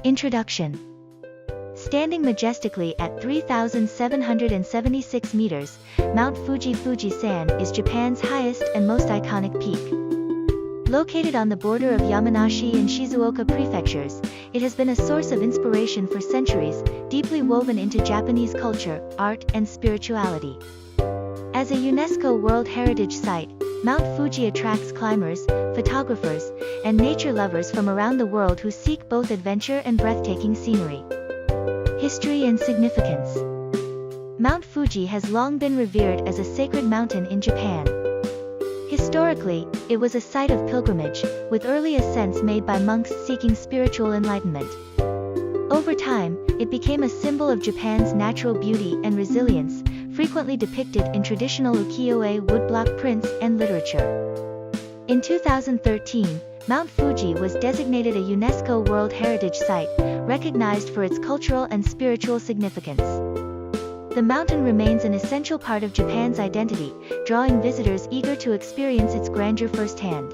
Introduction. Standing majestically at 3,776 meters, Mount Fuji-San is Japan's highest and most iconic peak. Located on the border of Yamanashi and Shizuoka prefectures, it has been a source of inspiration for centuries, deeply woven into Japanese culture, art, and spirituality. As a UNESCO World Heritage Site, Mount Fuji attracts climbers, photographers, and nature lovers from around the world who seek both adventure and breathtaking scenery. History and significance. Mount Fuji has long been revered as a sacred mountain in Japan. Historically, it was a site of pilgrimage, with early ascents made by monks seeking spiritual enlightenment. Over time, it became a symbol of Japan's natural beauty and resilience, frequently depicted in traditional ukiyo-e woodblock prints and literature. In 2013, Mount Fuji was designated a UNESCO World Heritage Site, recognized for its cultural and spiritual significance. The mountain remains an essential part of Japan's identity, drawing visitors eager to experience its grandeur firsthand.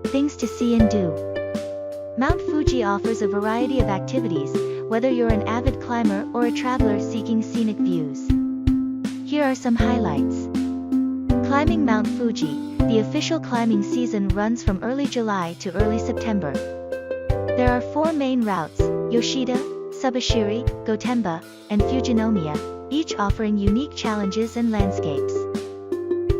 Things to see and do. Mount Fuji offers a variety of activities, whether you're an avid climber or a traveler seeking scenic views. Here are some highlights. Climbing Mount Fuji. The official climbing season runs from early July to early September. There are 4 main routes: Yoshida, Subashiri, Gotemba, and Fujinomiya, each offering unique challenges and landscapes.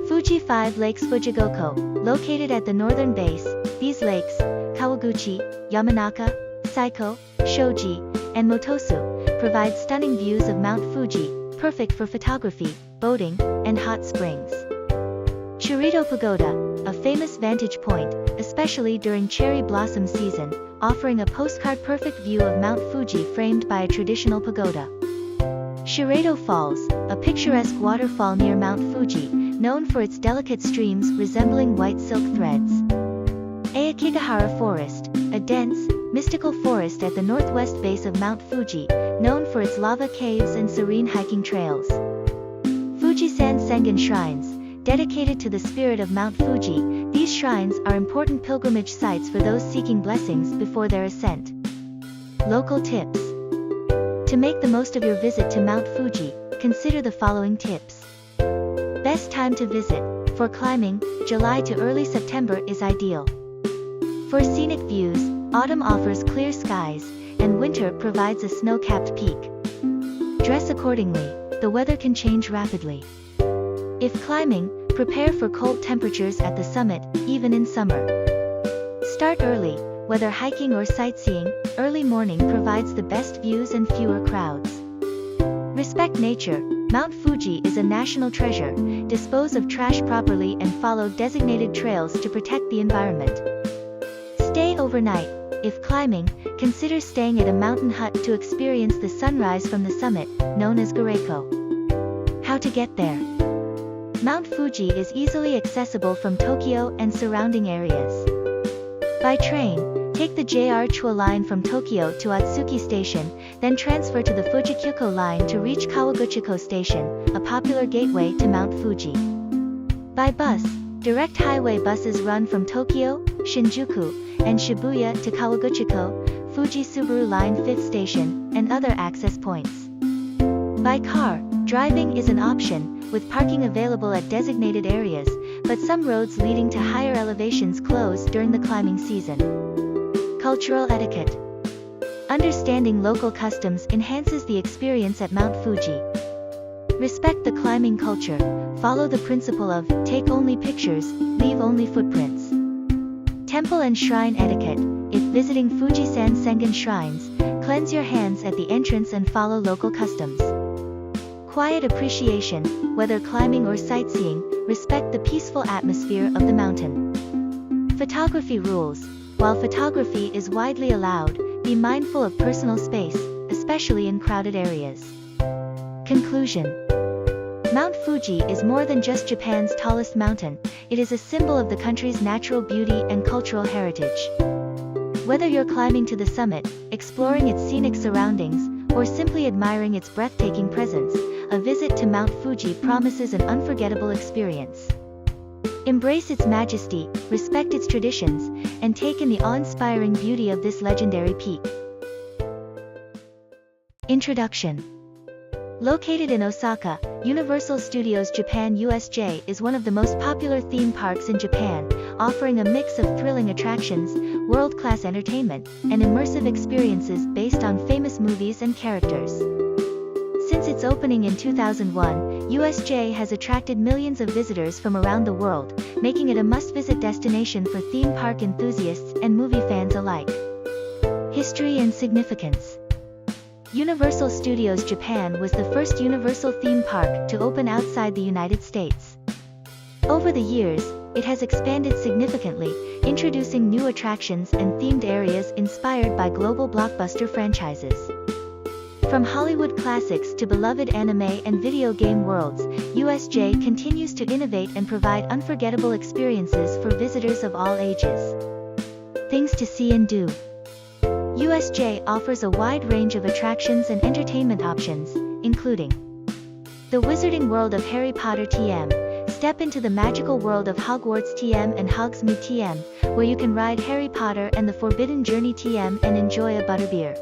Fuji 5 Lakes Fujigoko, located at the northern base, these lakes, Kawaguchi, Yamanaka, Saiko, Shoji, and Motosu, provide stunning views of Mount Fuji, perfect for photography, boating, and hot springs. Shirito Pagoda, a famous vantage point, especially during cherry blossom season, offering a postcard-perfect view of Mount Fuji framed by a traditional pagoda. Shirado Falls, a picturesque waterfall near Mount Fuji, known for its delicate streams resembling white silk threads. Aokigahara Forest, a dense, mystical forest at the northwest base of Mount Fuji, known for its lava caves and serene hiking trails. Fujisan Sengen Shrines, dedicated to the spirit of Mount Fuji, these shrines are important pilgrimage sites for those seeking blessings before their ascent. Local tips. To make the most of your visit to Mount Fuji, consider the following tips. Best time to visit. For climbing, July to early September is ideal. For scenic views, autumn offers clear skies, and winter provides a snow-capped peak. Dress accordingly, the weather can change rapidly. If climbing, prepare for cold temperatures at the summit, even in summer. Start early, whether hiking or sightseeing, early morning provides the best views and fewer crowds. Respect nature. Mount Fuji is a national treasure. Dispose of trash properly and follow designated trails to protect the environment. Stay overnight. If climbing, consider staying at a mountain hut to experience the sunrise from the summit, known as Gareko. How to get there. Mount Fuji is easily accessible from Tokyo and surrounding areas. By train, take the JR Chua line from Tokyo to Atsuki Station, then transfer to the Fujikyuko line to reach Kawaguchiko Station, a popular gateway to Mount Fuji. By bus, direct highway buses run from Tokyo, Shinjuku, and Shibuya to Kawaguchiko, Fuji Subaru Line 5th Station, and other access points. By car, driving is an option, with parking available at designated areas, but some roads leading to higher elevations close during the climbing season. Cultural etiquette. Understanding local customs enhances the experience at Mount Fuji. Respect the climbing culture. Follow the principle of take only pictures, leave only footprints. Temple and shrine etiquette. If visiting Fujisan Sengen shrines, cleanse your hands at the entrance and follow local customs. Quiet appreciation. Whether climbing or sightseeing, respect the peaceful atmosphere of the mountain. Photography rules. While photography is widely allowed, be mindful of personal space, especially in crowded areas. Conclusion. Mount Fuji is more than just Japan's tallest mountain, it is a symbol of the country's natural beauty and cultural heritage. Whether you're climbing to the summit, exploring its scenic surroundings, or simply admiring its breathtaking presence, a visit to Mount Fuji promises an unforgettable experience. Embrace its majesty, respect its traditions, and take in the awe-inspiring beauty of this legendary peak. Introduction. Located in Osaka, Universal Studios Japan USJ is one of the most popular theme parks in Japan, offering a mix of thrilling attractions, world-class entertainment, and immersive experiences based on famous movies and characters. Since its opening in 2001, USJ has attracted millions of visitors from around the world, making it a must-visit destination for theme park enthusiasts and movie fans alike. History and significance. Universal Studios Japan was the first Universal theme park to open outside the United States. Over the years, it has expanded significantly, introducing new attractions and themed areas inspired by global blockbuster franchises. From Hollywood classics to beloved anime and video game worlds, USJ continues to innovate and provide unforgettable experiences for visitors of all ages. Things to see and do. USJ offers a wide range of attractions and entertainment options, including the Wizarding World of Harry Potter TM. Step into the magical world of Hogwarts TM and Hogsmeade TM, where you can ride Harry Potter and the Forbidden Journey TM and enjoy a butterbeer.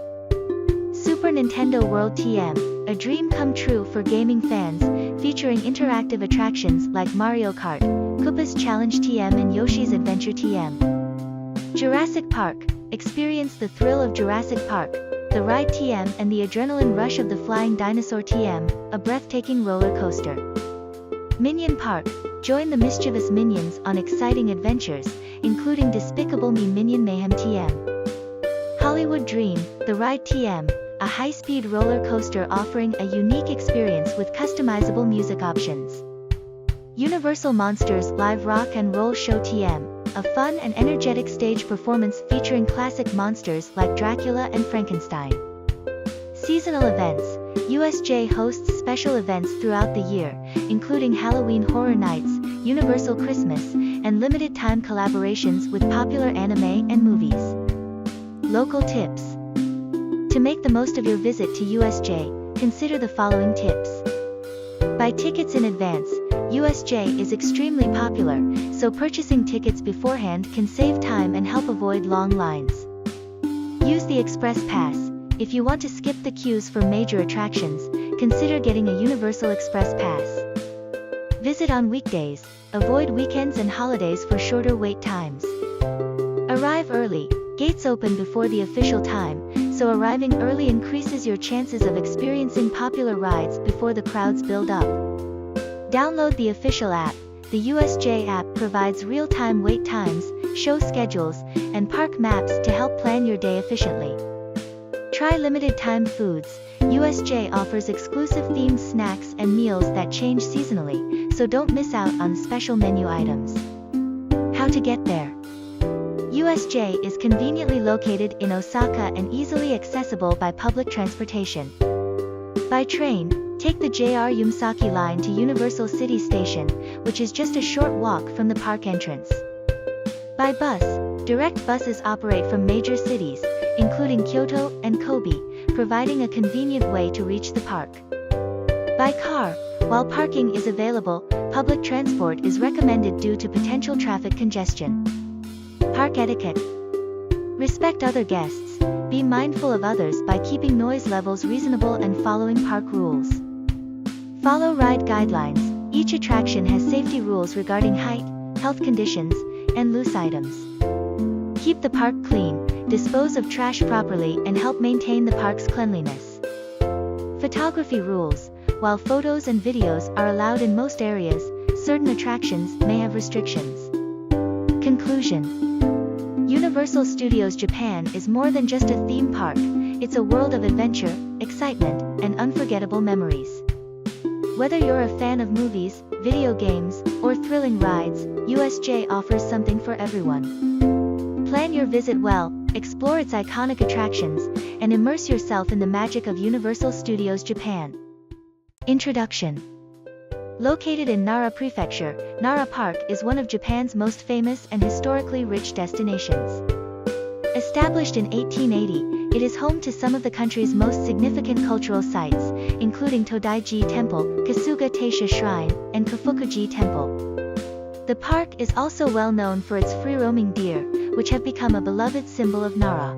Super Nintendo World TM, a dream come true for gaming fans, featuring interactive attractions like Mario Kart, Koopa's Challenge TM and Yoshi's Adventure TM. Jurassic Park. Experience the thrill of Jurassic Park, the ride TM and the adrenaline rush of the Flying Dinosaur TM, a breathtaking roller coaster. Minion Park. Join the mischievous minions on exciting adventures, including Despicable Me Minion Mayhem TM. Hollywood Dream, the ride TM, a high-speed roller coaster offering a unique experience with customizable music options. Universal Monsters Live Rock and Roll Show TM, a fun and energetic stage performance featuring classic monsters like Dracula and Frankenstein. Seasonal events. USJ hosts special events throughout the year, including Halloween Horror Nights, Universal Christmas, and limited-time collaborations with popular anime and movies. Local tips. To make the most of your visit to USJ, consider the following tips. Buy tickets in advance. USJ is extremely popular, so purchasing tickets beforehand can save time and help avoid long lines. Use the Express Pass. If you want to skip the queues for major attractions, consider getting a Universal Express Pass. Visit on weekdays. Avoid weekends and holidays for shorter wait times. Arrive early. Gates open before the official time, so arriving early increases your chances of experiencing popular rides before the crowds build up. Download the official app. The USJ app provides real-time wait times, show schedules, and park maps to help plan your day efficiently. Try limited-time foods. USJ offers exclusive themed snacks and meals that change seasonally, so don't miss out on special menu items. How to get there. USJ is conveniently located in Osaka and easily accessible by public transportation. By train, take the JR Yumsaki line to Universal City Station, which is just a short walk from the park entrance. By bus, direct buses operate from major cities, including Kyoto and Kobe, providing a convenient way to reach the park. By car, while parking is available, public transport is recommended due to potential traffic congestion. Park etiquette. Respect other guests. Be mindful of others by keeping noise levels reasonable and following park rules. Follow ride guidelines. Each attraction has safety rules regarding height, health conditions, and loose items. Keep the park clean, dispose of trash properly and help maintain the park's cleanliness. Photography rules. While photos and videos are allowed in most areas, certain attractions may have restrictions. Conclusion. Universal Studios Japan is more than just a theme park, it's a world of adventure, excitement, and unforgettable memories. Whether you're a fan of movies, video games, or thrilling rides, USJ offers something for everyone. Plan your visit well, explore its iconic attractions, and immerse yourself in the magic of Universal Studios Japan. Introduction. Located in Nara Prefecture, Nara Park is one of Japan's most famous and historically rich destinations. Established in 1880, it is home to some of the country's most significant cultural sites, including Todaiji Temple, Kasuga Taisha Shrine, and Kinkakuji Temple. The park is also well known for its free-roaming deer, which have become a beloved symbol of Nara.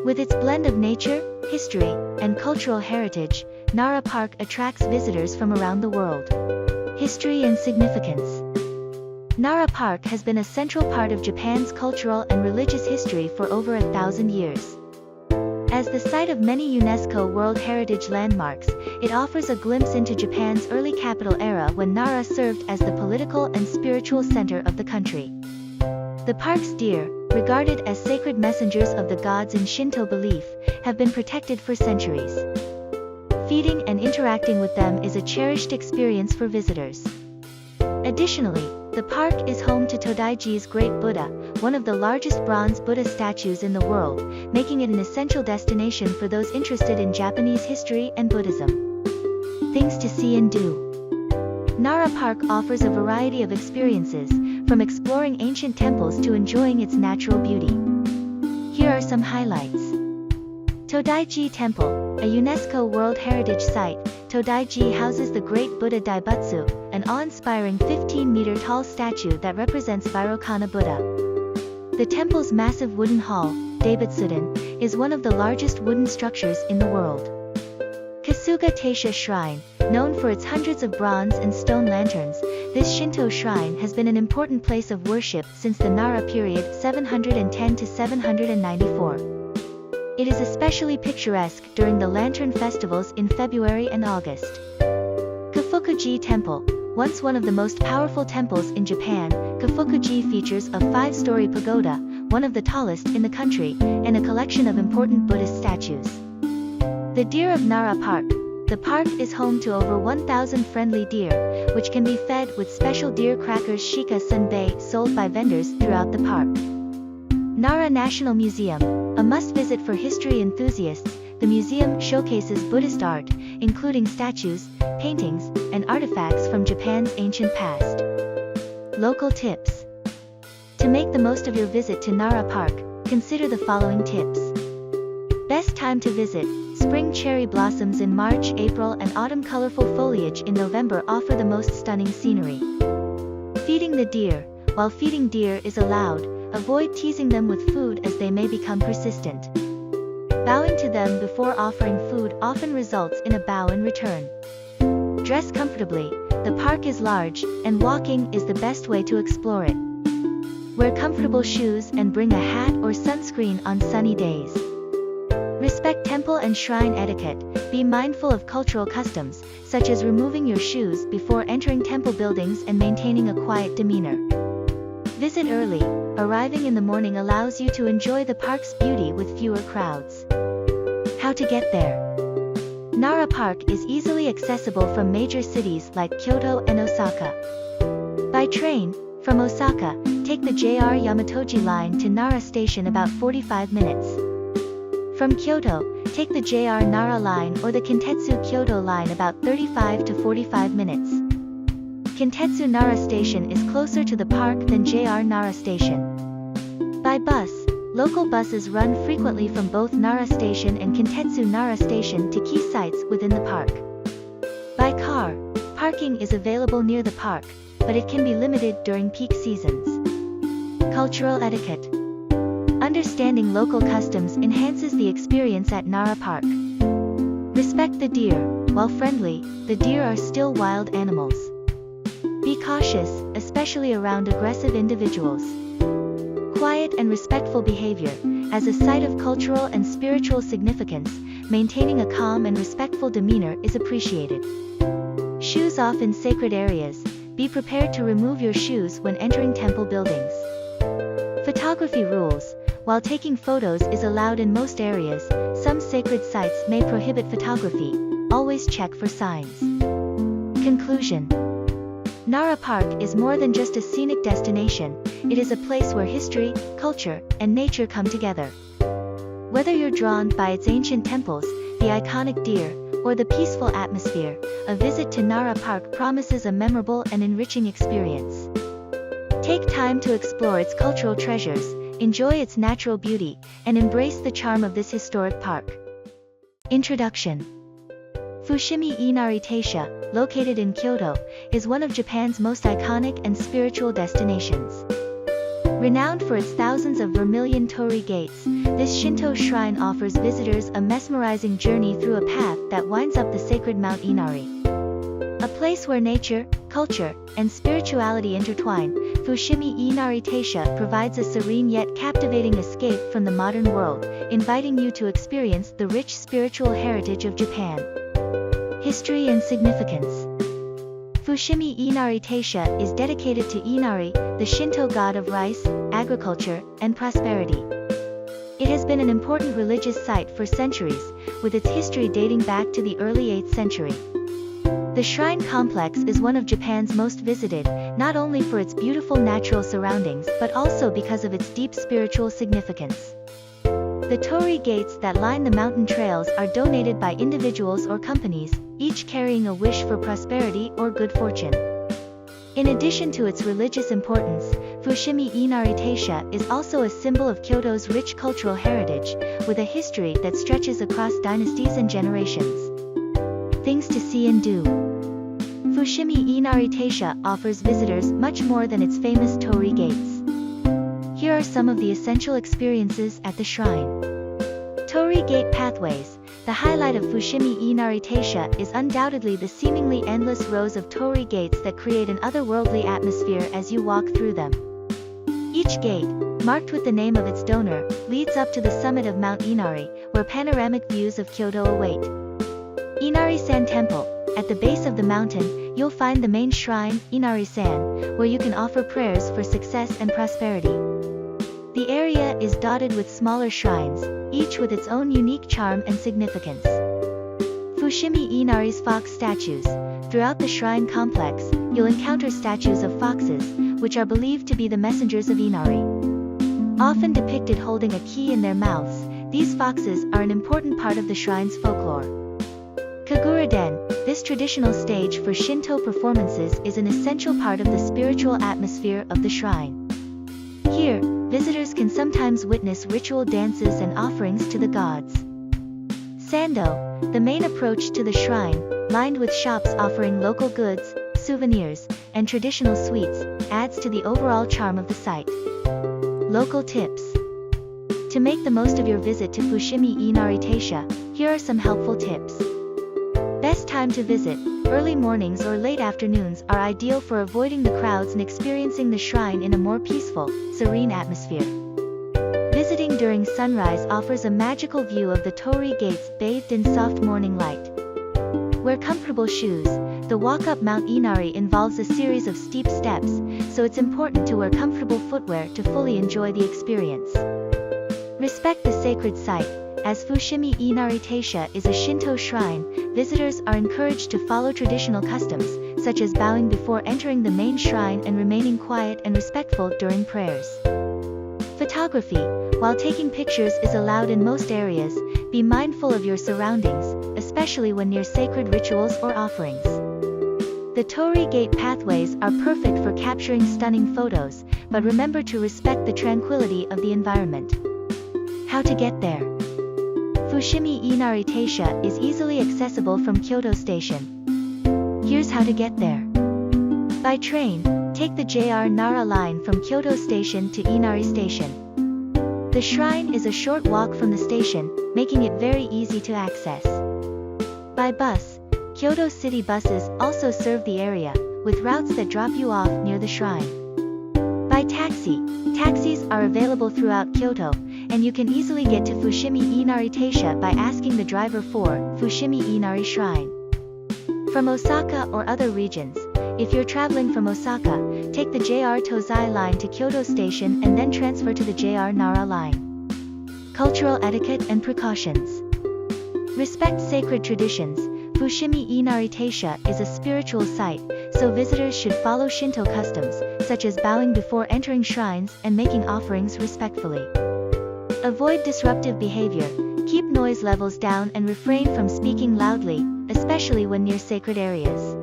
With its blend of nature, history, and cultural heritage, Nara Park attracts visitors from around the world. History and significance. Nara Park has been a central part of Japan's cultural and religious history for over 1,000 years. As the site of many UNESCO World Heritage Landmarks, it offers a glimpse into Japan's early capital era when Nara served as the political and spiritual center of the country. The park's deer, regarded as sacred messengers of the gods in Shinto belief, have been protected for centuries. Feeding and interacting with them is a cherished experience for visitors. Additionally, the park is home to Todaiji's Great Buddha, one of the largest bronze Buddha statues in the world, making it an essential destination for those interested in Japanese history and Buddhism. Things to see and do. Nara Park offers a variety of experiences, from exploring ancient temples to enjoying its natural beauty. Here are some highlights. Todaiji Temple, a UNESCO World Heritage Site, Todaiji houses the Great Buddha Daibutsu, an awe-inspiring 15-meter-tall statue that represents Vairocana Buddha. The temple's massive wooden hall, Daibutsudan, is one of the largest wooden structures in the world. Osaka Taisha Shrine, known for its hundreds of bronze and stone lanterns, this Shinto shrine has been an important place of worship since the Nara period 710 to 794. It is especially picturesque during the lantern festivals in February and August. Kinkakuji Temple, once one of the most powerful temples in Japan, Kinkakuji features a 5-story pagoda, one of the tallest in the country, and a collection of important Buddhist statues. The Deer of Nara Park. The park is home to over 1,000 friendly deer, which can be fed with special deer crackers shika senbei sold by vendors throughout the park. Nara National Museum, a must-visit for history enthusiasts, the museum showcases Buddhist art, including statues, paintings, and artifacts from Japan's ancient past. Local tips. To make the most of your visit to Nara Park, consider the following tips. Best time to visit: spring cherry blossoms in March, April, and autumn colorful foliage in November offer the most stunning scenery. Feeding the deer. While feeding deer is allowed, avoid teasing them with food as they may become persistent. Bowing to them before offering food often results in a bow in return. Dress comfortably. The park is large, and walking is the best way to explore it. Wear comfortable shoes and bring a hat or sunscreen on sunny days. Respect temple and shrine etiquette. Be mindful of cultural customs, such as removing your shoes before entering temple buildings and maintaining a quiet demeanor. Visit early. Arriving in the morning allows you to enjoy the park's beauty with fewer crowds. How to get there? Nara Park is easily accessible from major cities like Kyoto and Osaka. By train, from Osaka, take the JR Yamatoji line to Nara Station about 45 minutes. From Kyoto, take the JR Nara line or the Kintetsu Kyoto line about 35 to 45 minutes. Kintetsu Nara Station is closer to the park than JR Nara Station. By bus, local buses run frequently from both Nara Station and Kintetsu Nara Station to key sites within the park. By car, parking is available near the park, but it can be limited during peak seasons. Cultural etiquette. Understanding local customs enhances the experience at Nara Park. Respect the deer. While friendly, the deer are still wild animals. Be cautious, especially around aggressive individuals. Quiet and respectful behavior. As a site of cultural and spiritual significance, maintaining a calm and respectful demeanor is appreciated. Shoes off in sacred areas. Be prepared to remove your shoes when entering temple buildings. Photography rules. While taking photos is allowed in most areas, some sacred sites may prohibit photography. Always check for signs. Conclusion. Nara Park is more than just a scenic destination, it is a place where history, culture, and nature come together. Whether you're drawn by its ancient temples, the iconic deer, or the peaceful atmosphere, a visit to Nara Park promises a memorable and enriching experience. Take time to explore its cultural treasures, enjoy its natural beauty, and embrace the charm of this historic park. Introduction. Fushimi Inari Taisha, located in Kyoto, is one of Japan's most iconic and spiritual destinations. Renowned for its thousands of vermilion torii gates, this Shinto shrine offers visitors a mesmerizing journey through a path that winds up the sacred Mount Inari. A place where nature, culture, and spirituality intertwine, Fushimi Inari Taisha provides a serene yet captivating escape from the modern world, inviting you to experience the rich spiritual heritage of Japan. History and significance. Fushimi Inari Taisha is dedicated to Inari, the Shinto god of rice, agriculture, and prosperity. It has been an important religious site for centuries, with its history dating back to the early 8th century. The shrine complex is one of Japan's most visited, not only for its beautiful natural surroundings but also because of its deep spiritual significance. The torii gates that line the mountain trails are donated by individuals or companies, each carrying a wish for prosperity or good fortune. In addition to its religious importance, Fushimi Inari Taisha is also a symbol of Kyoto's rich cultural heritage, with a history that stretches across dynasties and generations. Things to see and do. Fushimi Inari Taisha offers visitors much more than its famous torii gates. Here are some of the essential experiences at the shrine. Torii gate pathways. The highlight of Fushimi Inari Taisha is undoubtedly the seemingly endless rows of torii gates that create an otherworldly atmosphere as you walk through them. Each gate, marked with the name of its donor, leads up to the summit of Mount Inari, where panoramic views of Kyoto await. Inari-san Temple. At the base of the mountain, you'll find the main shrine, Inari-san, where you can offer prayers for success and prosperity. The area is dotted with smaller shrines, each with its own unique charm and significance. Fushimi Inari's fox statues. Throughout the shrine complex, you'll encounter statues of foxes, which are believed to be the messengers of Inari. Often depicted holding a key in their mouths, these foxes are an important part of the shrine's folklore. Kagura-den, this traditional stage for Shinto performances, is an essential part of the spiritual atmosphere of the shrine. Here, visitors can sometimes witness ritual dances and offerings to the gods. Sando, the main approach to the shrine, lined with shops offering local goods, souvenirs, and traditional sweets, adds to the overall charm of the site. Local tips. To make the most of your visit to Fushimi Inari Taisha, here are some helpful tips. Best time to visit. Early mornings or late afternoons are ideal for avoiding the crowds and experiencing the shrine in a more peaceful, serene atmosphere. Visiting during sunrise offers a magical view of the torii gates bathed in soft morning light. Wear comfortable shoes. The walk up Mount Inari involves a series of steep steps, so it's important to wear comfortable footwear to fully enjoy the experience. Respect the sacred site. As Fushimi Inari Taisha is a Shinto shrine, visitors are encouraged to follow traditional customs, such as bowing before entering the main shrine and remaining quiet and respectful during prayers. Photography. While taking pictures is allowed in most areas, be mindful of your surroundings, especially when near sacred rituals or offerings. The torii gate pathways are perfect for capturing stunning photos, but remember to respect the tranquility of the environment. How to get there. Fushimi Inari Taisha is easily accessible from Kyoto Station. Here's how to get there. By train, take the JR Nara line from Kyoto Station to Inari Station. The shrine is a short walk from the station, making it very easy to access. By bus, Kyoto city buses also serve the area, with routes that drop you off near the shrine. By taxi, taxis are available throughout Kyoto, and you can easily get to Fushimi Inari Taisha by asking the driver for Fushimi Inari Shrine. From Osaka or other regions, if you're traveling from Osaka, take the JR Todaiji line to Kyoto Station and then transfer to the JR Nara line. Cultural etiquette and precautions. Respect sacred traditions. Fushimi Inari Taisha is a spiritual site, so visitors should follow Shinto customs, such as bowing before entering shrines and making offerings respectfully. Avoid disruptive behavior. Keep noise levels down and refrain from speaking loudly, especially when near sacred areas.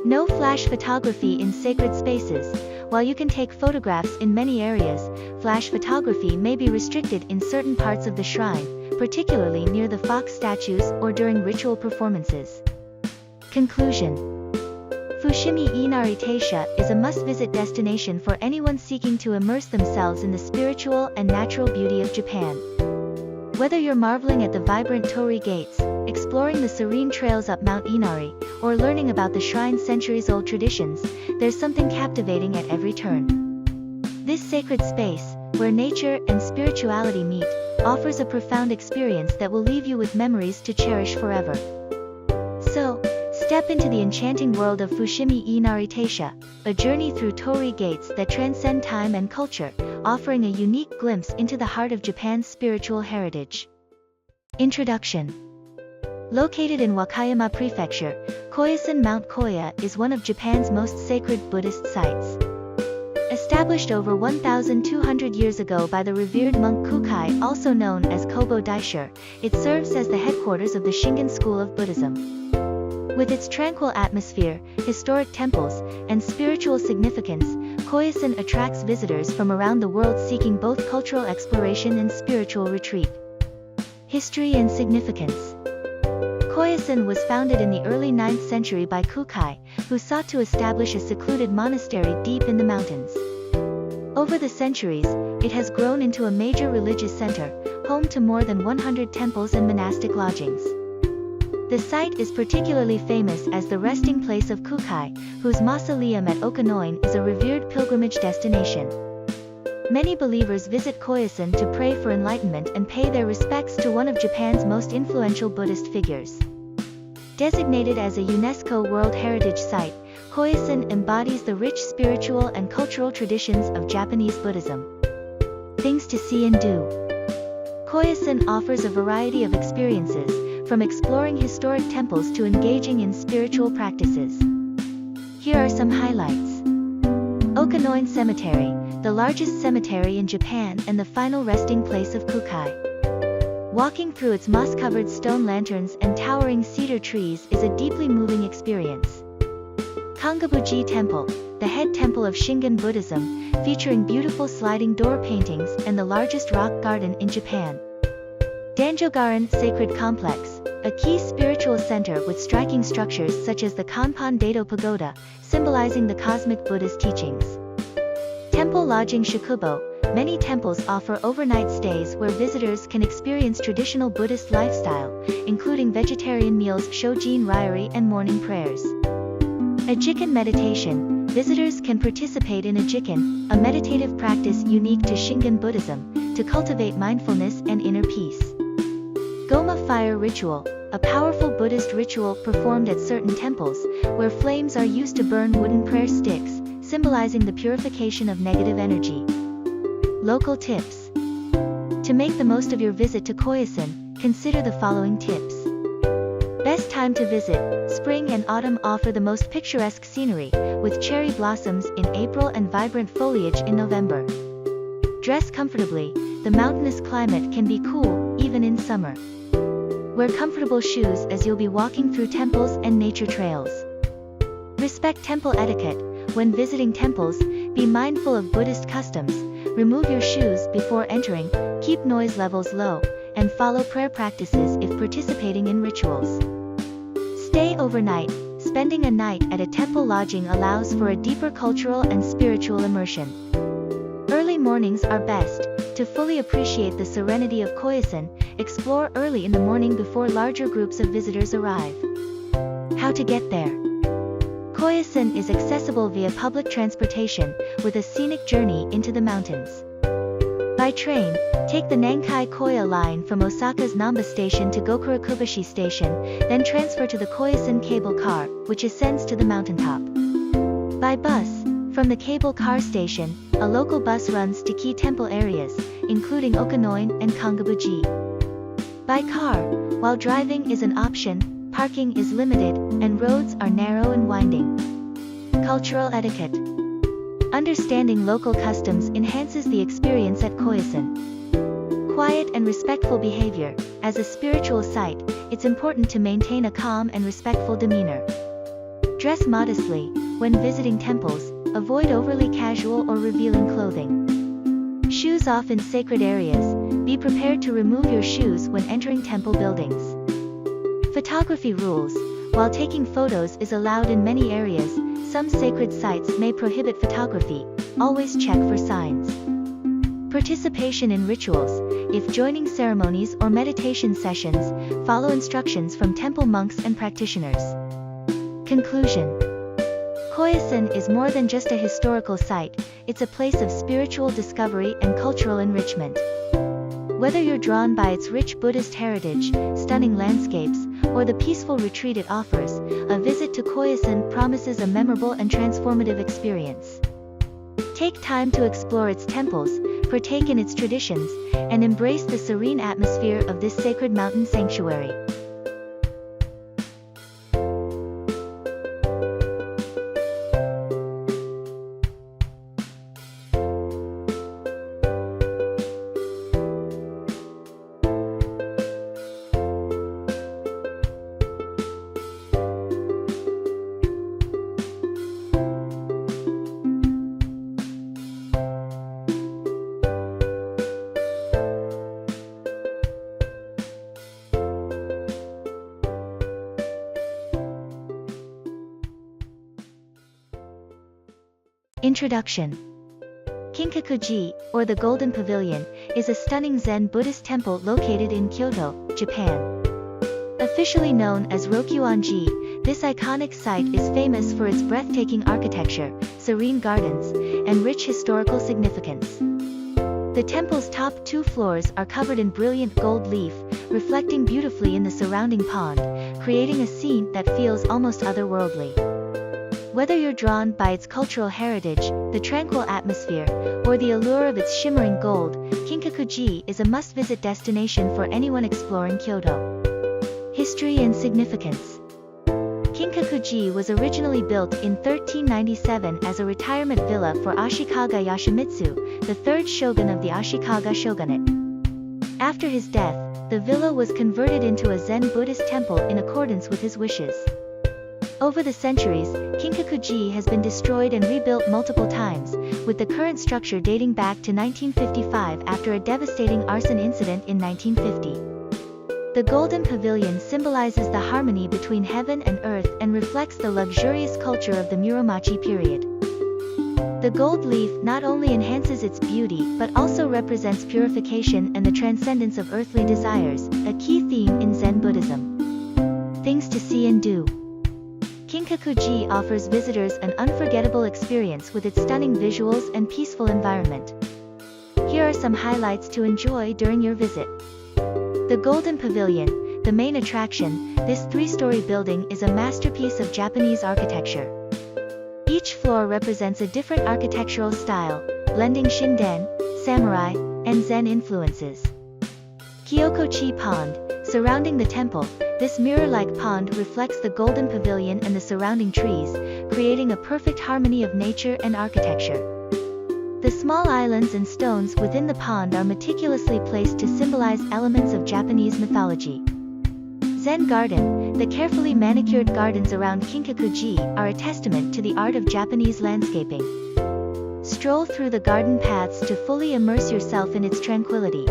No flash photography in sacred spaces. While you can take photographs in many areas, flash photography may be restricted in certain parts of the shrine, particularly near the fox statues or during ritual performances. Conclusion. Fushimi Inari Taisha is a must-visit destination for anyone seeking to immerse themselves in the spiritual and natural beauty of Japan. Whether you're marveling at the vibrant torii gates, exploring the serene trails up Mount Inari, or learning about the shrine's centuries-old traditions, there's something captivating at every turn. This sacred space, where nature and spirituality meet, offers a profound experience that will leave you with memories to cherish forever. So, step into the enchanting world of Fushimi Inari Taisha, a journey through torii gates that transcend time and culture, offering a unique glimpse into the heart of Japan's spiritual heritage. Introduction. Located in Wakayama Prefecture, Koyasan Mount Koya is one of Japan's most sacred Buddhist sites. Established over 1,200 years ago by the revered monk Kukai, also known as Kobo Daisher, it serves as the headquarters of the Shingon school of Buddhism. With its tranquil atmosphere, historic temples, and spiritual significance, Koyasan attracts visitors from around the world seeking both cultural exploration and spiritual retreat. History and significance. Koyasan was founded in the early 9th century by Kukai, who sought to establish a secluded monastery deep in the mountains. Over the centuries, it has grown into a major religious center, home to more than 100 temples and monastic lodgings. The site is particularly famous as the resting place of Kukai, whose mausoleum at Okanoin is a revered pilgrimage destination. Many believers visit Koyasan to pray for enlightenment and pay their respects to one of Japan's most influential Buddhist figures. Designated as a UNESCO World Heritage Site, Koyasan embodies the rich spiritual and cultural traditions of Japanese Buddhism. Things to see and do. Koyasan offers a variety of experiences, from exploring historic temples to engaging in spiritual practices. Here are some highlights. Okanoin Cemetery, the largest cemetery in Japan and the final resting place of Kukai. Walking through its moss-covered stone lanterns and towering cedar trees is a deeply moving experience. Kinkakuji Temple, the head temple of Shingon Buddhism, featuring beautiful sliding door paintings and the largest rock garden in Japan. Danjogaran Sacred Complex, a key spiritual center with striking structures such as the Kanpan Dado Pagoda, symbolizing the cosmic Buddhist teachings. Temple Lodging Shakubo, many temples offer overnight stays where visitors can experience traditional Buddhist lifestyle, including vegetarian meals, shojin ryori, and morning prayers. A Jikken Meditation, visitors can participate in a Jikken, a meditative practice unique to Shingon Buddhism, to cultivate mindfulness and inner peace. Goma Fire Ritual, a powerful Buddhist ritual performed at certain temples, where flames are used to burn wooden prayer sticks, symbolizing the purification of negative energy. Local tips. To make the most of your visit to Koyasan, consider the following tips. Best time to visit: spring and autumn offer the most picturesque scenery, with cherry blossoms in April and vibrant foliage in November. Dress comfortably, the mountainous climate can be cool, even in summer. Wear comfortable shoes as you'll be walking through temples and nature trails. Respect temple etiquette. When visiting temples, be mindful of Buddhist customs, remove your shoes before entering, keep noise levels low, and follow prayer practices if participating in rituals. Stay overnight. Spending a night at a temple lodging allows for a deeper cultural and spiritual immersion. Early mornings are best. To fully appreciate the serenity of Koyasan, explore early in the morning before larger groups of visitors arrive. How to get there. Koyasan is accessible via public transportation, with a scenic journey into the mountains. By train, take the Nankai Koya line from Osaka's Namba station to Gokurakubashi station, then transfer to the Koyasan cable car, which ascends to the mountaintop. By bus, from the cable car station, a local bus runs to key temple areas, including Okanoin and Kinkakuji. By car, while driving is an option, parking is limited, and roads are narrow and winding. Cultural etiquette. Understanding local customs enhances the experience at Koyasan. Quiet and respectful behavior. As a spiritual site, it's important to maintain a calm and respectful demeanor. Dress modestly. When visiting temples, avoid overly casual or revealing clothing. Shoes off in sacred areas. Be prepared to remove your shoes when entering temple buildings. Photography rules. While taking photos is allowed in many areas, some sacred sites may prohibit photography. Always check for signs. Participation in rituals. If joining ceremonies or meditation sessions, follow instructions from temple monks and practitioners. Conclusion. Koyasan is more than just a historical site, it's a place of spiritual discovery and cultural enrichment. Whether you're drawn by its rich Buddhist heritage, stunning landscapes, or the peaceful retreat it offers, a visit to Koyasan promises a memorable and transformative experience. Take time to explore its temples, partake in its traditions, and embrace the serene atmosphere of this sacred mountain sanctuary. Introduction. Kinkakuji, or the Golden Pavilion, is a stunning Zen Buddhist temple located in Kyoto, Japan. Officially known as Rokuonji, this iconic site is famous for its breathtaking architecture, serene gardens, and rich historical significance. The temple's top 2 floors are covered in brilliant gold leaf, reflecting beautifully in the surrounding pond, creating a scene that feels almost otherworldly. Whether you're drawn by its cultural heritage, the tranquil atmosphere, or the allure of its shimmering gold, Kinkakuji is a must-visit destination for anyone exploring Kyoto. History and significance. Kinkakuji was originally built in 1397 as a retirement villa for Ashikaga Yoshimitsu, the 3rd shogun of the Ashikaga shogunate. After his death, the villa was converted into a Zen Buddhist temple in accordance with his wishes. Over the centuries, Kinkakuji has been destroyed and rebuilt multiple times, with the current structure dating back to 1955 after a devastating arson incident in 1950. The Golden Pavilion symbolizes the harmony between heaven and earth and reflects the luxurious culture of the Muromachi period. The gold leaf not only enhances its beauty but also represents purification and the transcendence of earthly desires, a key theme in Zen Buddhism. Things to see and do. Kinkakuji offers visitors an unforgettable experience with its stunning visuals and peaceful environment. Here are some highlights to enjoy during your visit. The Golden Pavilion, the main attraction, this 3-story building is a masterpiece of Japanese architecture. Each floor represents a different architectural style, blending Shinden, samurai, and Zen influences. Kyokochi Pond, surrounding the temple, this mirror-like pond reflects the Golden Pavilion and the surrounding trees, creating a perfect harmony of nature and architecture. The small islands and stones within the pond are meticulously placed to symbolize elements of Japanese mythology. Zen Garden, the carefully manicured gardens around Kinkakuji are a testament to the art of Japanese landscaping. Stroll through the garden paths to fully immerse yourself in its tranquility.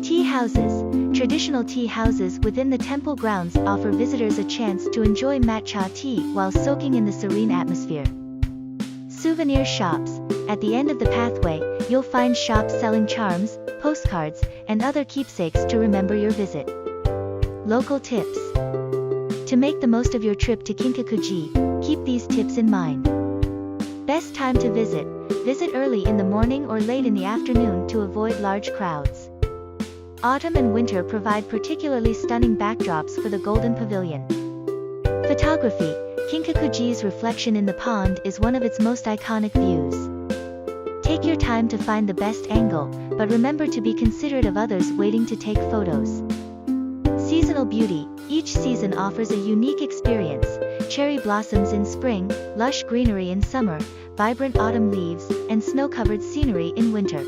Tea houses. Traditional tea houses within the temple grounds offer visitors a chance to enjoy matcha tea while soaking in the serene atmosphere. Souvenir shops. At the end of the pathway, you'll find shops selling charms, postcards, and other keepsakes to remember your visit. Local tips. To make the most of your trip to Kinkakuji, keep these tips in mind. Best time to visit. Visit early in the morning or late in the afternoon to avoid large crowds. Autumn and winter provide particularly stunning backdrops for the Golden Pavilion. Photography. Kinkakuji's reflection in the pond is one of its most iconic views. Take your time to find the best angle, but remember to be considerate of others waiting to take photos. Seasonal beauty. Each season offers a unique experience. Cherry blossoms in spring, lush greenery in summer, vibrant autumn leaves, and snow-covered scenery in winter.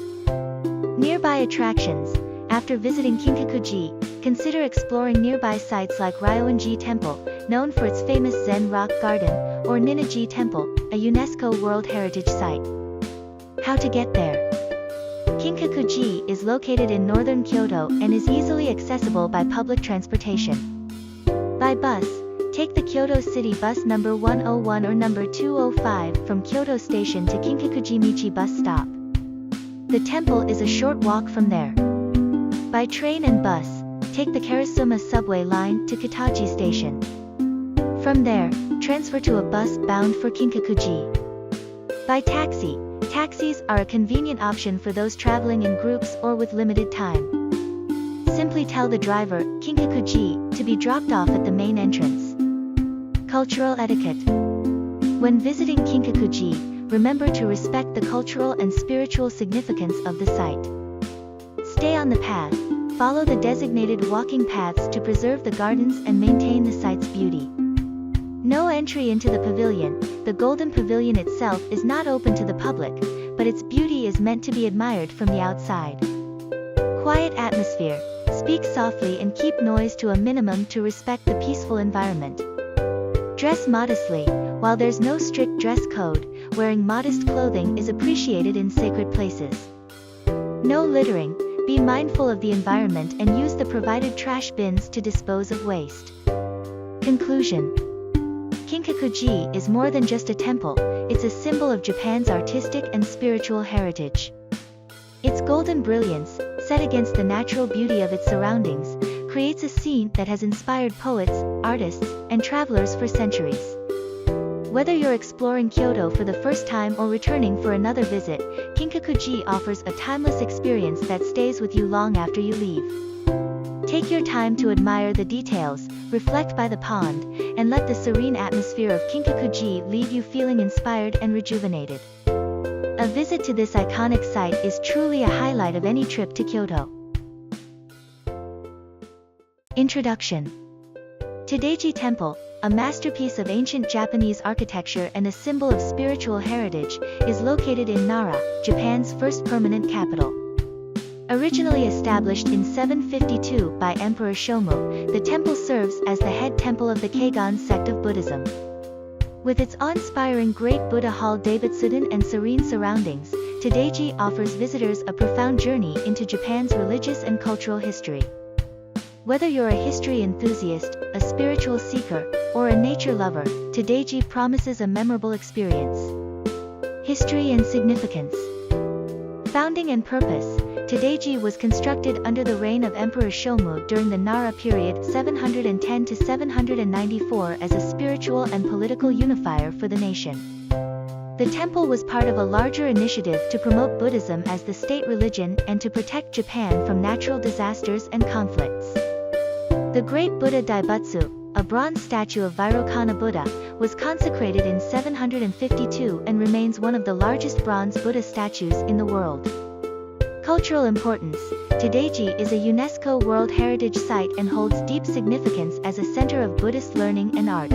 Nearby attractions. After visiting Kinkakuji, consider exploring nearby sites like Ryoanji Temple, known for its famous Zen rock garden, or Ninnaji Temple, a UNESCO World Heritage Site. How to get there? Kinkakuji is located in northern Kyoto and is easily accessible by public transportation. By bus, Take the Kyoto City Bus number 101 or number 205 from Kyoto Station to Kinkakuji Michi bus stop. The temple is a short walk from there. By train and bus, take the Karasuma subway line to Todaiji Station. From there, transfer to a bus bound for Kinkakuji. By taxi, taxis are a convenient option for those traveling in groups or with limited time. Simply tell the driver, Kinkakuji, to be dropped off at the main entrance. Cultural etiquette. When visiting Kinkakuji, remember to respect the cultural and spiritual significance of the site. Stay on the path, follow the designated walking paths to preserve the gardens and maintain the site's beauty. No entry into the pavilion. The Golden Pavilion itself is not open to the public, but its beauty is meant to be admired from the outside. Quiet atmosphere. Speak softly and keep noise to a minimum to respect the peaceful environment. Dress modestly. While there's no strict dress code, wearing modest clothing is appreciated in sacred places. No littering. Be mindful of the environment and use the provided trash bins to dispose of waste. Conclusion. Kinkakuji is more than just a temple, it's a symbol of Japan's artistic and spiritual heritage. Its golden brilliance, set against the natural beauty of its surroundings, creates a scene that has inspired poets, artists, and travelers for centuries. Whether you're exploring Kyoto for the first time or returning for another visit, Kinkakuji offers a timeless experience that stays with you long after you leave. Take your time to admire the details, reflect by the pond, and let the serene atmosphere of Kinkakuji leave you feeling inspired and rejuvenated. A visit to this iconic site is truly a highlight of any trip to Kyoto. Introduction. Todaiji Temple, a masterpiece of ancient Japanese architecture and a symbol of spiritual heritage, is located in Nara, Japan's first permanent capital. Originally established in 752 by Emperor Shomu, the temple serves as the head temple of the Keigan sect of Buddhism. With its awe-inspiring Great Buddha Hall Daibutsudan and serene surroundings, Todaiji offers visitors a profound journey into Japan's religious and cultural history. Whether you're a history enthusiast, a spiritual seeker, or a nature lover, Todaiji promises a memorable experience. History and significance. Founding and purpose. Todaiji was constructed under the reign of Emperor Shomu during the Nara period 710 to 794 as a spiritual and political unifier for the nation. The temple was part of a larger initiative to promote Buddhism as the state religion and to protect Japan from natural disasters and conflicts. The Great Buddha Daibutsu, a bronze statue of Vairocana Buddha, was consecrated in 752 and remains one of the largest bronze Buddha statues in the world. Cultural importance. Todaiji is a UNESCO World Heritage Site and holds deep significance as a center of Buddhist learning and art.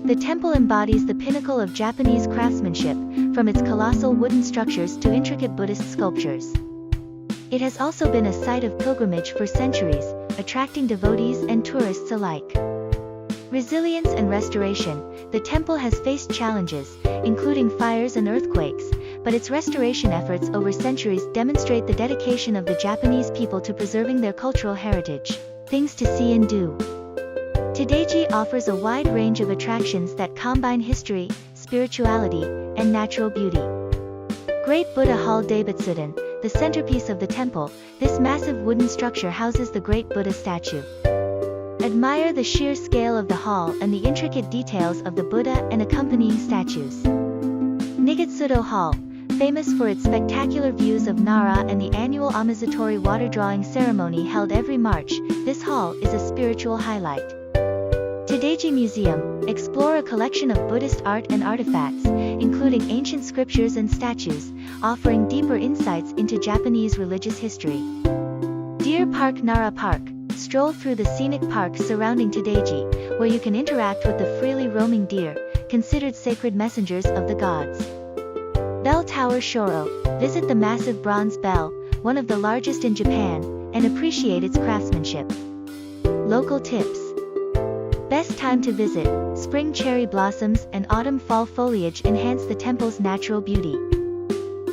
The temple embodies the pinnacle of Japanese craftsmanship, from its colossal wooden structures to intricate Buddhist sculptures. It has also been a site of pilgrimage for centuries, attracting devotees and tourists alike. Resilience and restoration. The temple has faced challenges, including fires and earthquakes, but its restoration efforts over centuries demonstrate the dedication of the Japanese people to preserving their cultural heritage. Things to see and do. Todaiji offers a wide range of attractions that combine history, spirituality, and natural beauty. Great Buddha Hall Daibutsudan, the centerpiece of the temple, this massive wooden structure houses the Great Buddha statue. Admire the sheer scale of the hall and the intricate details of the Buddha and accompanying statues. Nigitsudo Hall, famous for its spectacular views of Nara and the annual Amazatori water drawing ceremony held every March, this hall is a spiritual highlight. Todaiji Museum, explore a collection of Buddhist art and artifacts, including ancient scriptures and statues, offering deeper insights into Japanese religious history. Deer Park Nara Park, stroll through the scenic park surrounding Todaiji, where you can interact with the freely roaming deer, considered sacred messengers of the gods. Bell Tower Shoro, visit the massive bronze bell, one of the largest in Japan, and appreciate its craftsmanship. Local tips. Best time to visit. Spring cherry blossoms and autumn-fall foliage enhance the temple's natural beauty.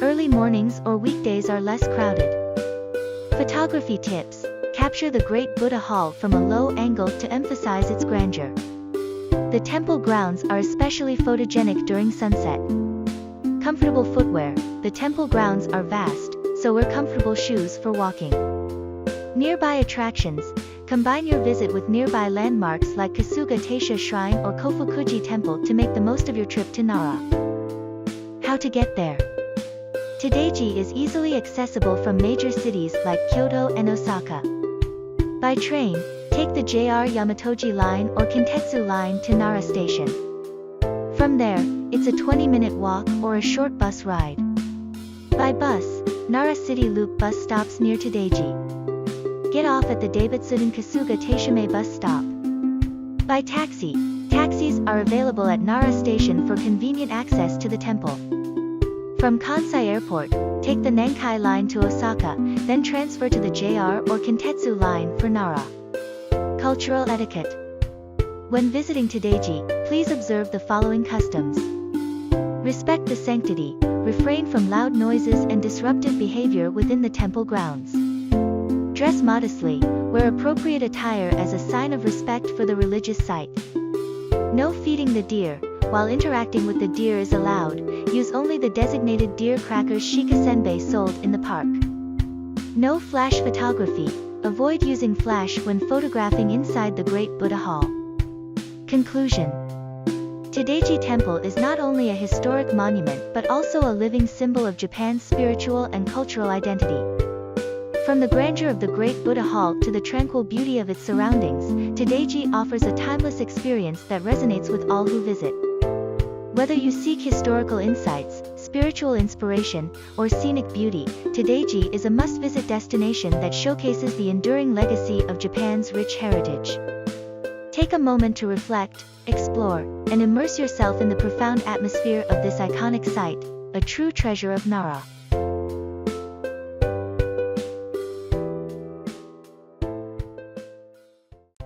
Early mornings or weekdays are less crowded. Photography tips. Capture the Great Buddha Hall from a low angle to emphasize its grandeur. The temple grounds are especially photogenic during sunset. Comfortable footwear. The temple grounds are vast, so wear comfortable shoes for walking. Nearby attractions. Combine your visit with nearby landmarks like Osaka Taisha Shrine or Kinkakuji Temple to make the most of your trip to Nara. How to get there? Todaiji is easily accessible from major cities like Kyoto and Osaka. By train, take the JR Yamatoji line or Kintetsu line to Nara Station. From there, it's a 20-minute walk or a short bus ride. By bus, Nara City Loop bus stops near Todaiji. Get off at the Daibutsudan Kasuga Taishime bus stop. By taxi, taxis are available at Nara Station for convenient access to the temple. From Kansai Airport, take the Nankai line to Osaka, then transfer to the JR or Kintetsu line for Nara. Cultural etiquette. When visiting Todaiji, please observe the following customs. Respect the sanctity, refrain from loud noises and disruptive behavior within the temple grounds. Dress modestly, wear appropriate attire as a sign of respect for the religious site. No feeding the deer. While interacting with the deer is allowed, use only the designated deer crackers shikasenbei sold in the park. No flash photography. Avoid using flash when photographing inside the Great Buddha Hall. Conclusion. Todaiji Temple is not only a historic monument but also a living symbol of Japan's spiritual and cultural identity. From the grandeur of the Great Buddha Hall to the tranquil beauty of its surroundings, Todaiji offers a timeless experience that resonates with all who visit. Whether you seek historical insights, spiritual inspiration, or scenic beauty, Todaiji is a must-visit destination that showcases the enduring legacy of Japan's rich heritage. Take a moment to reflect, explore, and immerse yourself in the profound atmosphere of this iconic site, a true treasure of Nara.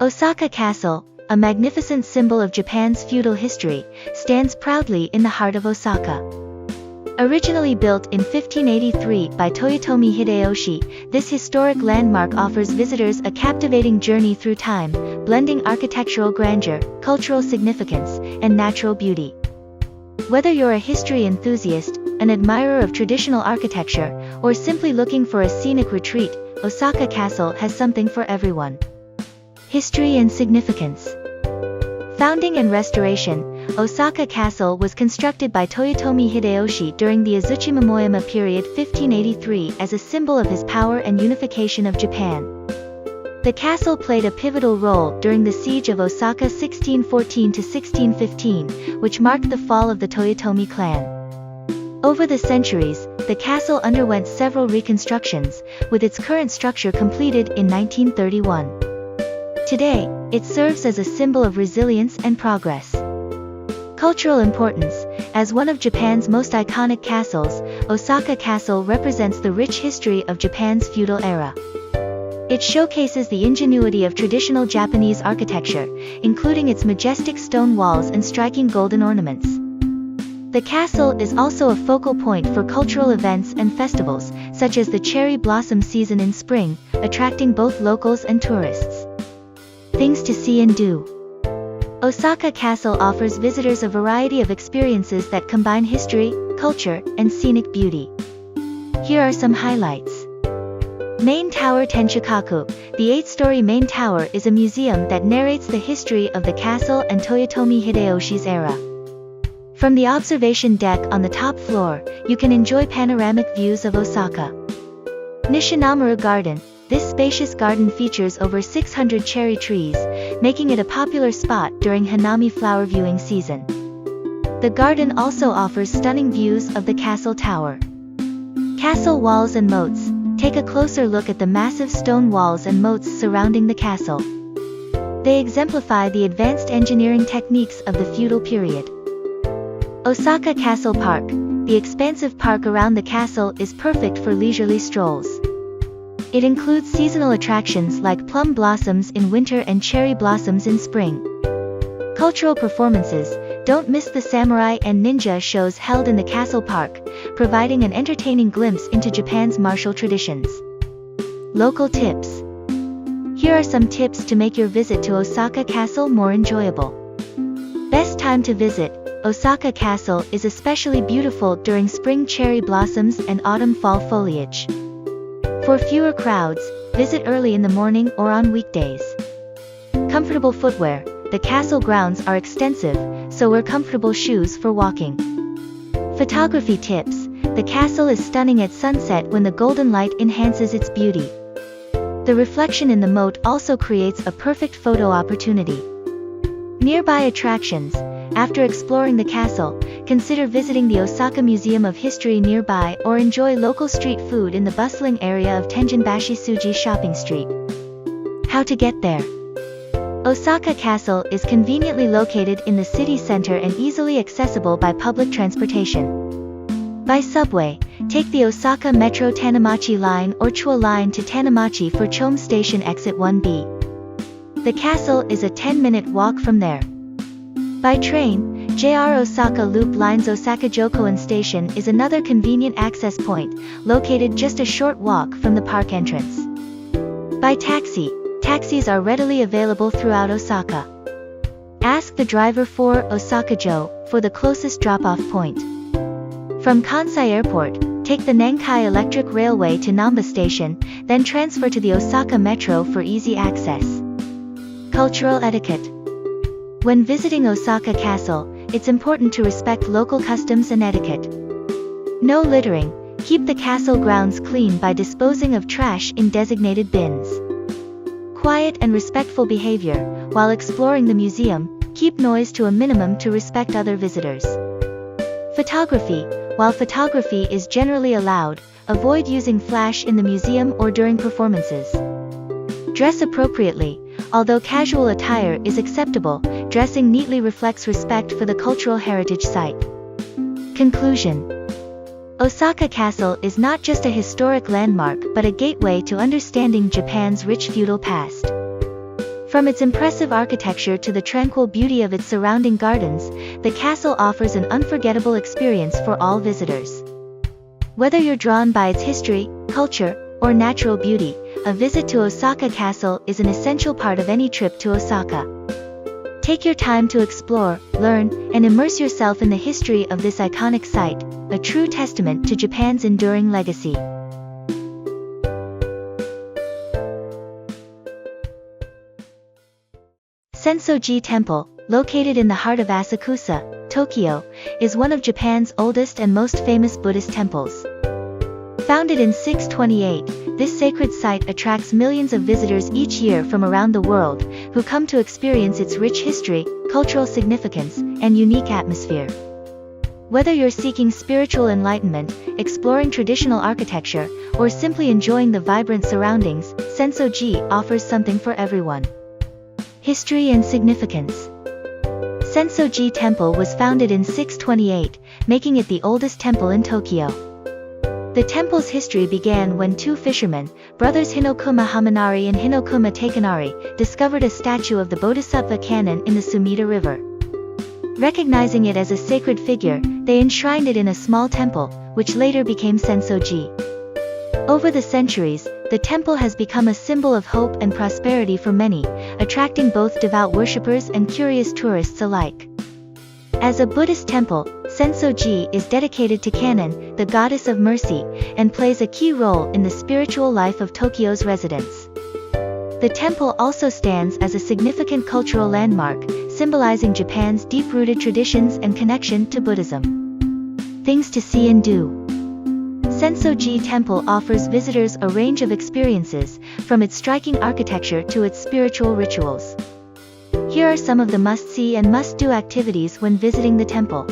Osaka Castle, a magnificent symbol of Japan's feudal history, stands proudly in the heart of Osaka. Originally built in 1583 by Toyotomi Hideyoshi, this historic landmark offers visitors a captivating journey through time, blending architectural grandeur, cultural significance, and natural beauty. Whether you're a history enthusiast, an admirer of traditional architecture, or simply looking for a scenic retreat, Osaka Castle has something for everyone. History and significance. Founding and restoration. Osaka Castle was constructed by Toyotomi Hideyoshi during the Azuchi Momoyama period 1583 as a symbol of his power and unification of Japan. The castle played a pivotal role during the siege of Osaka 1614–1615, which marked the fall of the Toyotomi clan. Over the centuries, the castle underwent several reconstructions, with its current structure completed in 1931. Today, it serves as a symbol of resilience and progress. Cultural importance. As one of Japan's most iconic castles, Osaka Castle represents the rich history of Japan's feudal era. It showcases the ingenuity of traditional Japanese architecture, including its majestic stone walls and striking golden ornaments. The castle is also a focal point for cultural events and festivals, such as the cherry blossom season in spring, attracting both locals and tourists. Things to see and do. Osaka Castle offers visitors a variety of experiences that combine history, culture, and scenic beauty. Here are some highlights. Main Tower Tenshikaku. The 8-story main tower is a museum that narrates the history of the castle and Toyotomi Hideyoshi's era. From the observation deck on the top floor, you can enjoy panoramic views of Osaka. Nishinamaru Garden. This spacious garden features over 600 cherry trees, making it a popular spot during Hanami flower viewing season. The garden also offers stunning views of the castle tower. Castle walls and moats. Take a closer look at the massive stone walls and moats surrounding the castle. They exemplify the advanced engineering techniques of the feudal period. Osaka Castle Park. The expansive park around the castle is perfect for leisurely strolls. It includes seasonal attractions like plum blossoms in winter and cherry blossoms in spring. Cultural performances. Don't miss the samurai and ninja shows held in the castle park, providing an entertaining glimpse into Japan's martial traditions. Local tips. Here are some tips to make your visit to Osaka Castle more enjoyable. time to visit. Osaka Castle is especially beautiful during spring cherry blossoms and autumn-fall foliage. For fewer crowds, visit early in the morning or on weekdays. Comfortable footwear. The castle grounds are extensive, so wear comfortable shoes for walking. Photography tips. The castle is stunning at sunset when the golden light enhances its beauty. The reflection in the moat also creates a perfect photo opportunity. Nearby attractions. After exploring the castle, consider visiting the Osaka Museum of History nearby or enjoy local street food in the bustling area of Tenjinbashi Suji Shopping Street. How to get there? Osaka Castle is conveniently located in the city center and easily accessible by public transportation. By subway, take the Osaka Metro Tanamachi Line or Chua Line to Tanamachi for Chome Station Exit 1B. The castle is a 10-minute walk from there. By train, JR Osaka Loop Line's Osaka Jokoin Station is another convenient access point, located just a short walk from the park entrance. By taxi, taxis are readily available throughout Osaka. Ask the driver for Osaka-jo for the closest drop-off point. From Kansai Airport, take the Nankai Electric Railway to Namba Station, then transfer to the Osaka Metro for easy access. Cultural etiquette. When visiting Osaka Castle, it's important to respect local customs and etiquette. No littering. Keep the castle grounds clean by disposing of trash in designated bins. Quiet and respectful behavior. While exploring the museum, keep noise to a minimum to respect other visitors. Photography. While photography is generally allowed, avoid using flash in the museum or during performances. Dress appropriately. Although casual attire is acceptable, dressing neatly reflects respect for the cultural heritage site. Conclusion. Osaka Castle is not just a historic landmark but a gateway to understanding Japan's rich feudal past. From its impressive architecture to the tranquil beauty of its surrounding gardens, the castle offers an unforgettable experience for all visitors. Whether you're drawn by its history, culture, or natural beauty, a visit to Osaka Castle is an essential part of any trip to Osaka. Take your time to explore, learn, and immerse yourself in the history of this iconic site, a true testament to Japan's enduring legacy. Sensoji Temple, located in the heart of Asakusa, Tokyo, is one of Japan's oldest and most famous Buddhist temples. Founded in 628, this sacred site attracts millions of visitors each year from around the world, who come to experience its rich history, cultural significance, and unique atmosphere. Whether you're seeking spiritual enlightenment, exploring traditional architecture, or simply enjoying the vibrant surroundings, Sensoji offers something for everyone. History and significance. Sensoji Temple was founded in 628, making it the oldest temple in Tokyo. The temple's history began when two fishermen, brothers Hinokuma Hamanari and Hinokuma Takenari, discovered a statue of the Bodhisattva Kannon in the Sumida River. Recognizing it as a sacred figure, they enshrined it in a small temple, which later became Sensoji. Over the centuries, the temple has become a symbol of hope and prosperity for many, attracting both devout worshippers and curious tourists alike. As a Buddhist temple, Sensoji is dedicated to Kannon, the goddess of mercy, and plays a key role in the spiritual life of Tokyo's residents. The temple also stands as a significant cultural landmark, symbolizing Japan's deep-rooted traditions and connection to Buddhism. Things to see and do. Sensoji Temple offers visitors a range of experiences, from its striking architecture to its spiritual rituals. Here are some of the must-see and must-do activities when visiting the temple.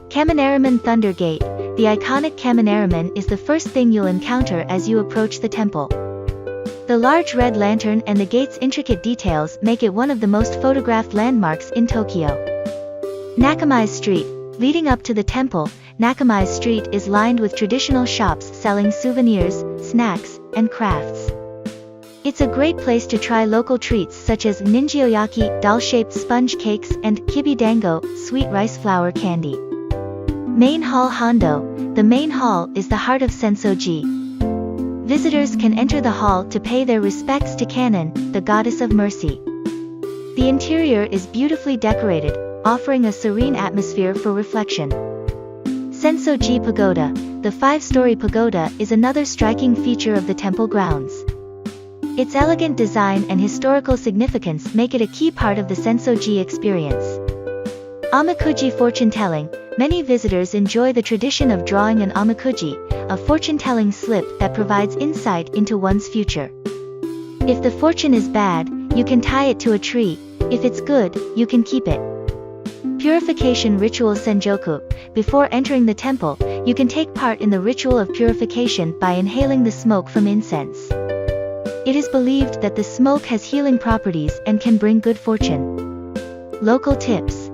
Kaminaraman Thunder Gate. The iconic Kaminaraman is the first thing you'll encounter as you approach the temple. The large red lantern and the gate's intricate details make it one of the most photographed landmarks in Tokyo. Nakamai Street. Leading up to the temple, Nakamai Street is lined with traditional shops selling souvenirs, snacks, and crafts. It's a great place to try local treats such as ninjioyaki, doll-shaped sponge cakes, and kibidango, sweet rice flour candy. Main Hall Hondo. The main hall is the heart of Sensoji. Visitors can enter the hall to pay their respects to Kannon, the goddess of mercy. The interior is beautifully decorated, offering a serene atmosphere for reflection. Sensoji Pagoda, the 5-story pagoda, is another striking feature of the temple grounds. Its elegant design and historical significance make it a key part of the Sensoji experience. Omikuji fortune-telling. Many visitors enjoy the tradition of drawing an omikuji, a fortune-telling slip that provides insight into one's future. If the fortune is bad, you can tie it to a tree. If it's good, you can keep it. Purification ritual Senjoku. Before entering the temple, you can take part in the ritual of purification by inhaling the smoke from incense. It is believed that the smoke has healing properties and can bring good fortune. Local tips.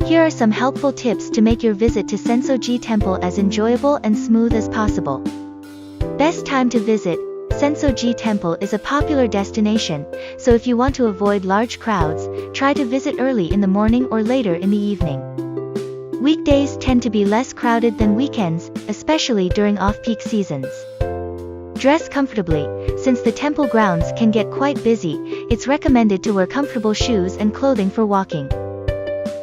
Here are some helpful tips to make your visit to Sensoji Temple as enjoyable and smooth as possible. Best time to visit. Sensoji Temple is a popular destination, so if you want to avoid large crowds, try to visit early in the morning or later in the evening. Weekdays tend to be less crowded than weekends, especially during off-peak seasons. Dress comfortably. Since the temple grounds can get quite busy, it's recommended to wear comfortable shoes and clothing for walking.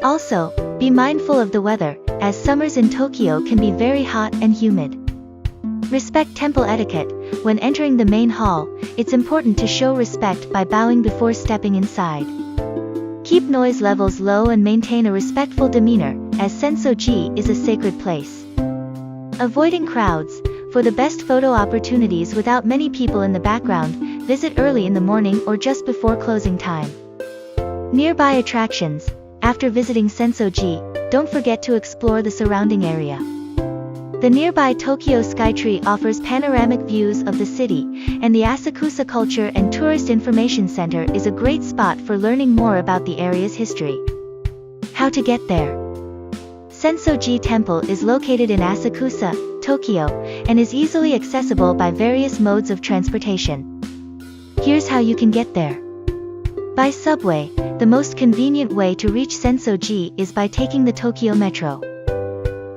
Also, be mindful of the weather, as summers in Tokyo can be very hot and humid. Respect temple etiquette. When entering the main hall, it's important to show respect by bowing before stepping inside. Keep noise levels low and maintain a respectful demeanor, as Sensoji is a sacred place. Avoiding crowds. For the best photo opportunities without many people in the background, visit early in the morning or just before closing time. Nearby attractions. After visiting Sensoji, don't forget to explore the surrounding area. The nearby Tokyo Skytree offers panoramic views of the city, and the Asakusa Culture and Tourist Information Center is a great spot for learning more about the area's history. How to get there. Sensoji Temple is located in Asakusa, Tokyo, and is easily accessible by various modes of transportation. Here's how you can get there. By subway. The most convenient way to reach Sensoji is by taking the Tokyo Metro.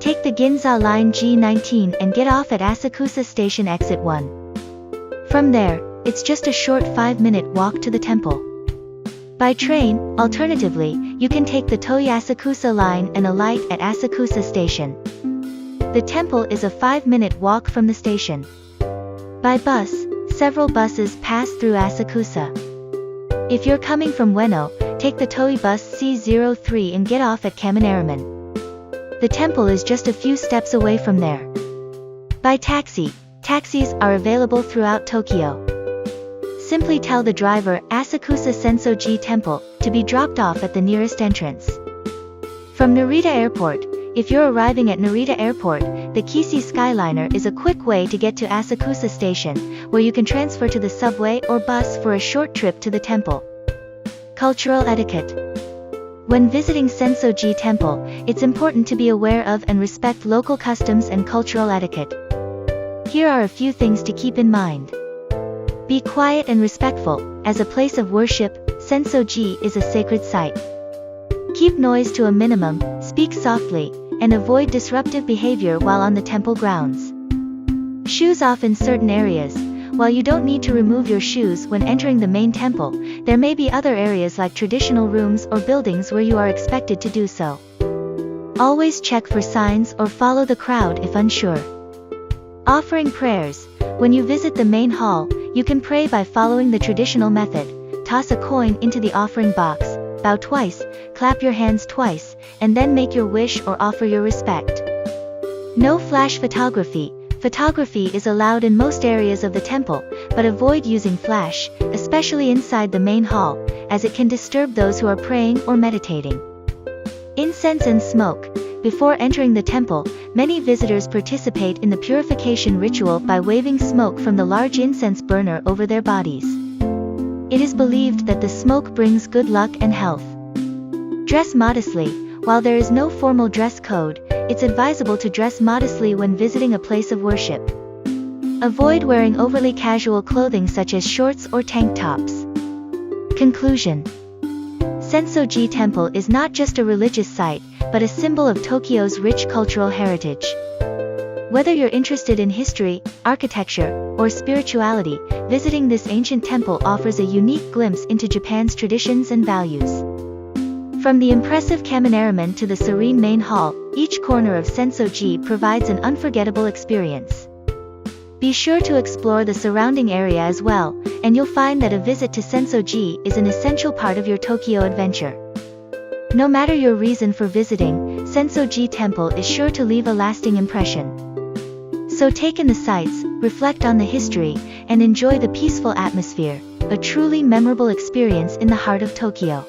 Take the Ginza Line G19 and get off at Asakusa Station Exit 1. From there, it's just a short 5-minute walk to the temple. By train, alternatively, you can take the Toei Asakusa Line and alight at Asakusa Station. The temple is a 5-minute walk from the station. By bus, several buses pass through Asakusa. If you're coming from Ueno, take the Toei bus C03 and get off at Kaminaraman. The temple is just a few steps away from there. By taxi. Taxis are available throughout Tokyo. Simply tell the driver Asakusa Sensoji Temple to be dropped off at the nearest entrance. From Narita Airport. If you're arriving at Narita Airport, the Kisi Skyliner is a quick way to get to Asakusa Station, where you can transfer to the subway or bus for a short trip to the temple. Cultural etiquette. When visiting Sensoji Temple, it's important to be aware of and respect local customs and cultural etiquette. Here are a few things to keep in mind. Be quiet and respectful. As a place of worship, Sensoji is a sacred site. Keep noise to a minimum, speak softly, and avoid disruptive behavior while on the temple grounds. Shoes off in certain areas. While you don't need to remove your shoes when entering the main temple, there may be other areas like traditional rooms or buildings where you are expected to do so. Always check for signs or follow the crowd if unsure. Offering prayers. When you visit the main hall, you can pray by following the traditional method. Toss a coin into the offering box, bow twice, clap your hands twice, and then make your wish or offer your respect. No flash photography. Photography is allowed in most areas of the temple, but avoid using flash, especially inside the main hall, as it can disturb those who are praying or meditating. Incense and smoke. Before entering the temple, many visitors participate in the purification ritual by waving smoke from the large incense burner over their bodies. It is believed that the smoke brings good luck and health. Dress modestly. While there is no formal dress code, it's advisable to dress modestly when visiting a place of worship. Avoid wearing overly casual clothing such as shorts or tank tops. Conclusion. Sensoji Temple is not just a religious site, but a symbol of Tokyo's rich cultural heritage. Whether you're interested in history, architecture, or spirituality, visiting this ancient temple offers a unique glimpse into Japan's traditions and values. From the impressive Kaminaraman to the serene main hall, each corner of Sensoji provides an unforgettable experience. Be sure to explore the surrounding area as well, and you'll find that a visit to Sensoji is an essential part of your Tokyo adventure. No matter your reason for visiting, Sensoji Temple is sure to leave a lasting impression. So take in the sights, reflect on the history, and enjoy the peaceful atmosphere, a truly memorable experience in the heart of Tokyo.